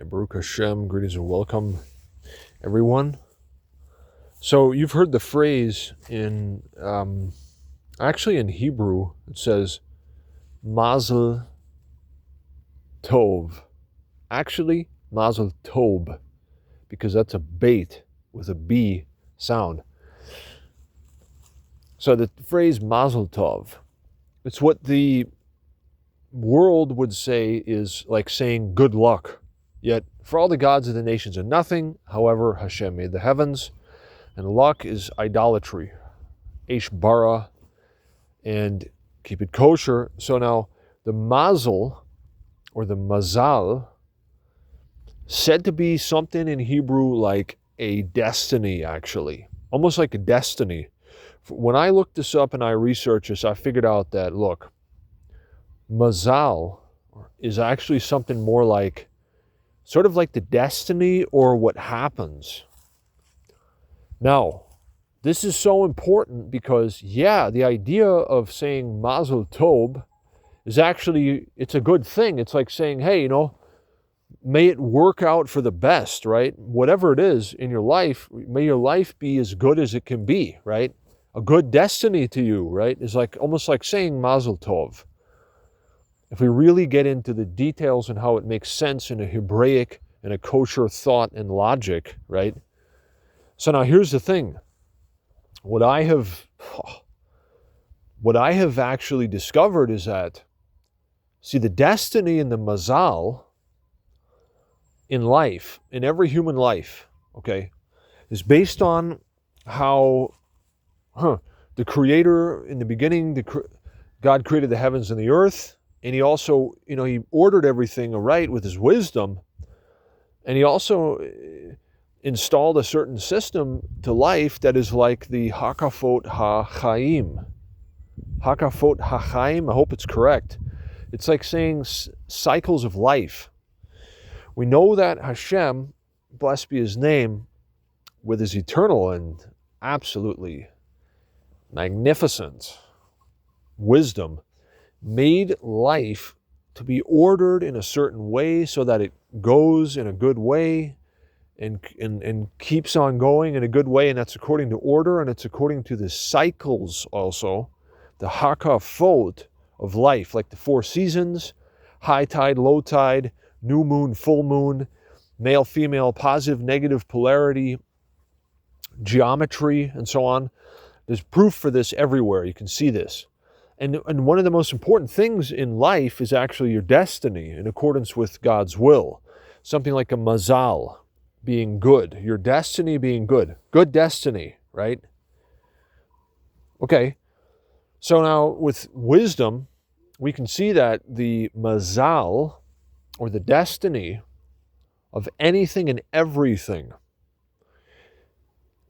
Baruch Hashem, greetings and welcome, everyone. So you've heard the phrase actually in Hebrew, it says Mazel Tov. Actually, Mazel Tov, because that's a bait with a B sound. So the phrase Mazel Tov, it's what the world would say is like saying good luck. Yet, for all the gods of the nations are nothing. However, Hashem made the heavens, and luck is idolatry, Eish bara, and keep it kosher. So now, the mazel, or the mazal, said to be something in Hebrew like a destiny, actually. Almost like a destiny. When I looked this up and I researched this, I figured out that, look, mazal is actually something more like sort of like the destiny or what happens. Now, this is so important because, the idea of saying Mazel Tov is actually, it's a good thing. It's like saying, hey, may it work out for the best, right? Whatever it is in your life, may your life be as good as it can be, right? A good destiny to you, right? Is like almost like saying Mazel Tov. If we really get into the details and how it makes sense in a Hebraic and a kosher thought and logic, right? So now here's the thing. What I have actually discovered is that, see, the destiny and the mazal in life, in every human life, okay, is based on how the Creator, in the beginning, God created the heavens and the earth. And he also, he ordered everything aright with his wisdom. And he also installed a certain system to life that is like the Hakafot HaChaim. Hakafot HaChaim, I hope it's correct. It's like saying cycles of life. We know that Hashem, blessed be his name, with his eternal and absolutely magnificent wisdom, made life to be ordered in a certain way so that it goes in a good way and keeps on going in a good way, and that's according to order, and it's according to the cycles also, the hakafot of life, like the 4 seasons, high tide, low tide, new moon, full moon, male, female, positive, negative polarity, geometry, and so on. There's proof for this everywhere. You can see this. And one of the most important things in life is actually your destiny in accordance with God's will. Something like a mazal, being good. Your destiny being good. Good destiny, right? Okay. So now with wisdom, we can see that the mazal, or the destiny of anything and everything,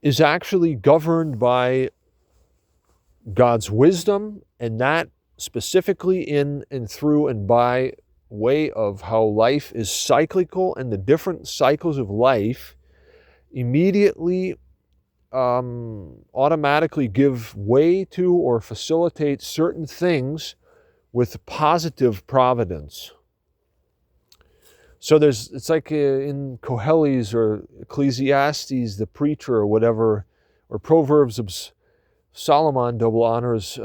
is actually governed by God's wisdom, and that specifically in and through and by way of how life is cyclical, and the different cycles of life immediately automatically give way to or facilitate certain things with positive providence. So it's like in Koheles or Ecclesiastes, the preacher or whatever, or Proverbs of Solomon, double honors,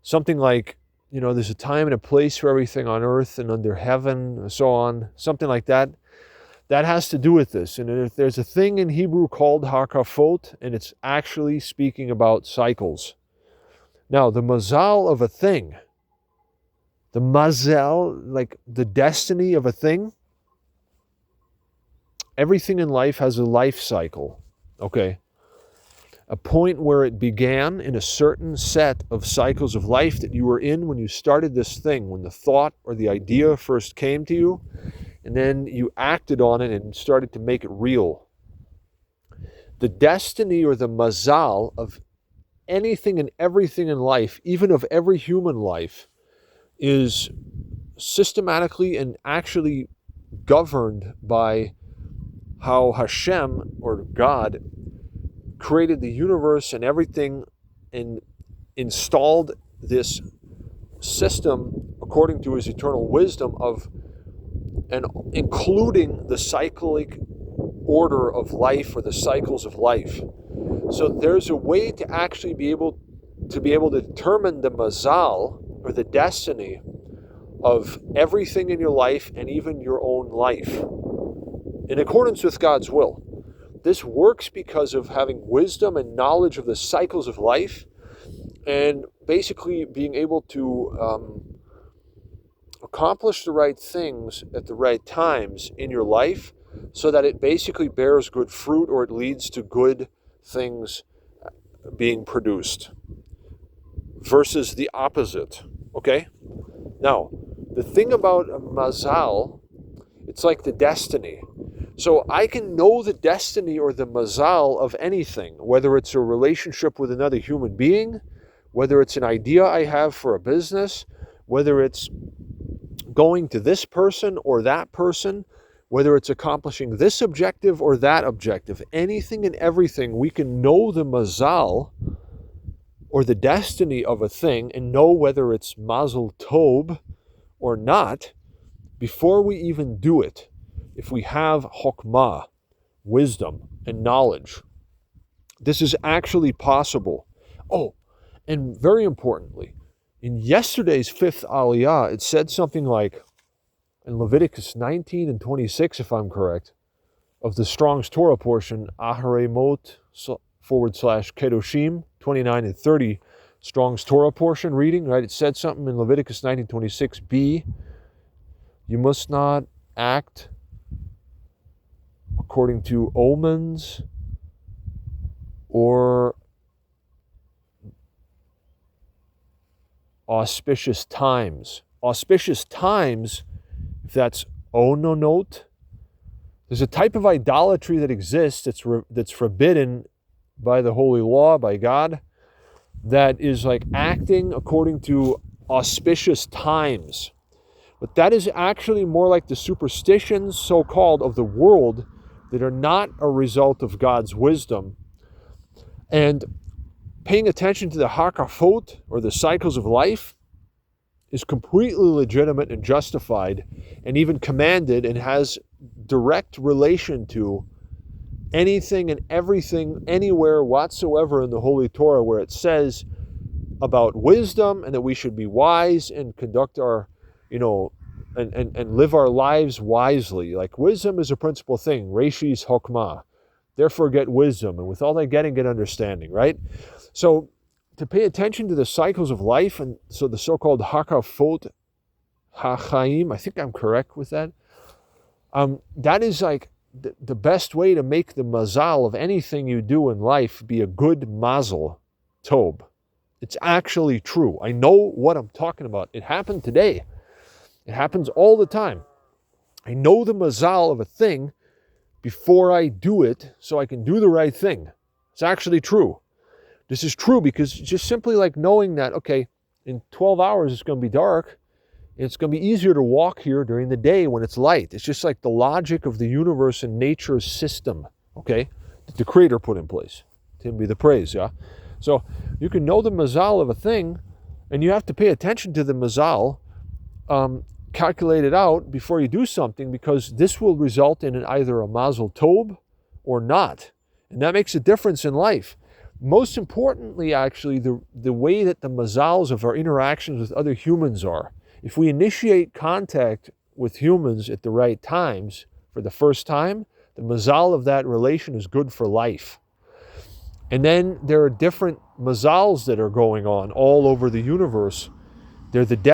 something like, there's a time and a place for everything on earth and under heaven, and so on, something like that. That has to do with this. And if there's a thing in Hebrew called hakafot, and it's actually speaking about cycles. Now, the mazal of a thing, the mazel, like the destiny of a thing, everything in life has a life cycle, okay? A point where it began in a certain set of cycles of life that you were in when you started this thing, when the thought or the idea first came to you, and then you acted on it and started to make it real. The destiny or the mazal of anything and everything in life, even of every human life, is systematically and actually governed by how Hashem, or God, created the universe and everything and installed this system according to his eternal wisdom of and including the cyclic order of life or the cycles of life. So there's a way to actually be able to determine the mazal or the destiny of everything in your life and even your own life in accordance with God's will. This works because of having wisdom and knowledge of the cycles of life and basically being able to accomplish the right things at the right times in your life so that it basically bears good fruit or it leads to good things being produced versus the opposite. Okay? Now, the thing about a mazal, it's like the destiny. So I can know the destiny or the mazal of anything, whether it's a relationship with another human being, whether it's an idea I have for a business, whether it's going to this person or that person, whether it's accomplishing this objective or that objective. Anything and everything, we can know the mazal or the destiny of a thing and know whether it's mazel tov or not before we even do it. If we have chokmah, wisdom, and knowledge, this is actually possible. Oh, and very importantly, in yesterday's fifth aliyah, it said something like, in Leviticus 19 and 26, if I'm correct, of the Strong's Torah portion, Aharemot /Kedoshim, 29 and 30, Strong's Torah portion reading, right? It said something in Leviticus 19:26b, you must not act according to omens or auspicious times. Auspicious times, if that's ononot, there's a type of idolatry that exists that's forbidden by the holy law, by God, that is like acting according to auspicious times. But that is actually more like the superstitions, so-called, of the world that are not a result of God's wisdom. And paying attention to the hakafot, or the cycles of life, is completely legitimate and justified and even commanded and has direct relation to anything and everything anywhere whatsoever in the Holy Torah where it says about wisdom and that we should be wise and conduct our, and live our lives wisely. Like wisdom is a principal thing. Reishis hokmah. Therefore get wisdom, and with all that getting, get understanding, right? So to pay attention to the cycles of life, and so the so-called hakafot hachaim, I think I'm correct with that. That is like the best way to make the mazal of anything you do in life be a good mazel tov. It's actually true. I know what I'm talking about. It happened today. It happens all the time. I know the mazal of a thing before I do it so I can do the right thing. It's actually true. This is true because it's just simply like knowing that, okay, in 12 hours it's going to be dark. It's going to be easier to walk here during the day when it's light. It's just like the logic of the universe and nature's system, okay, that the Creator put in place. To Him be the praise, yeah? So you can know the mazal of a thing, and you have to pay attention to the mazal, calculate it out before you do something, because this will result in either a mazel tov or not. And that makes a difference in life. Most importantly, actually, the way that the mazals of our interactions with other humans are. If we initiate contact with humans at the right times for the first time, the mazal of that relation is good for life. And then there are different mazals that are going on all over the universe. They're the